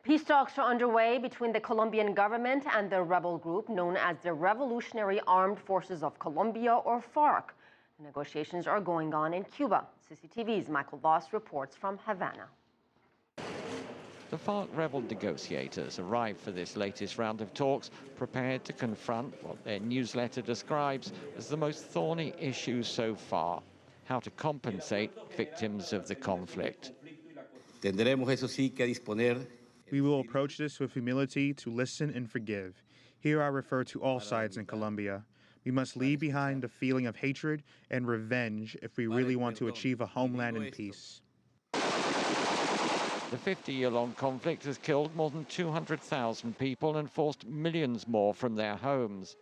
Peace talks are underway between the Colombian government and the rebel group known as the Revolutionary Armed Forces of Colombia, or FARC. The negotiations are going on in Cuba. CCTV's Michael Voss reports from Havana. The FARC rebel negotiators arrived for this latest round of talks prepared to confront what their newsletter describes as the most thorny issue so far: how to compensate victims of the conflict. We will approach this with humility, to listen and forgive. Here I refer to all sides in Colombia. We must leave behind the feeling of hatred and revenge if we really want to achieve a homeland in peace. The 50-year-long conflict has killed more than 200,000 people and forced millions more from their homes.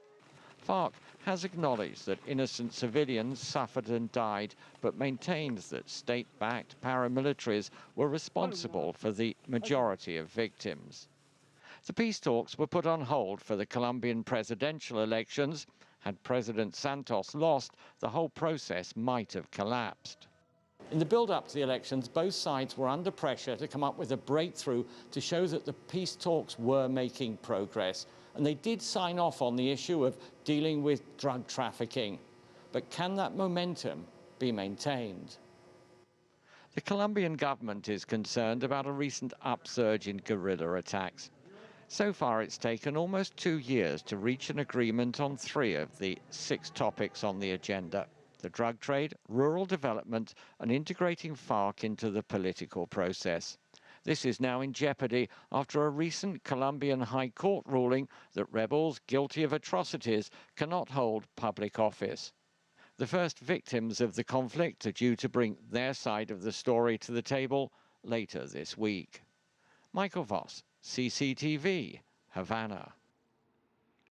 FARC has acknowledged that innocent civilians suffered and died, but maintains that state-backed paramilitaries were responsible for the majority of victims. The peace talks were put on hold for the Colombian presidential elections. Had President Santos lost, the whole process might have collapsed. In the build-up to the elections, both sides were under pressure to come up with a breakthrough to show that the peace talks were making progress. And they did sign off on the issue of dealing with drug trafficking. But can that momentum be maintained? The Colombian government is concerned about a recent upsurge in guerrilla attacks. So far, it's taken almost 2 years to reach an agreement on 3 of the 6 topics on the agenda: the drug trade, rural development, and integrating FARC into the political process. This is now in jeopardy after a recent Colombian High Court ruling that rebels guilty of atrocities cannot hold public office. The first victims of the conflict are due to bring their side of the story to the table later this week. Michael Voss, CCTV, Havana.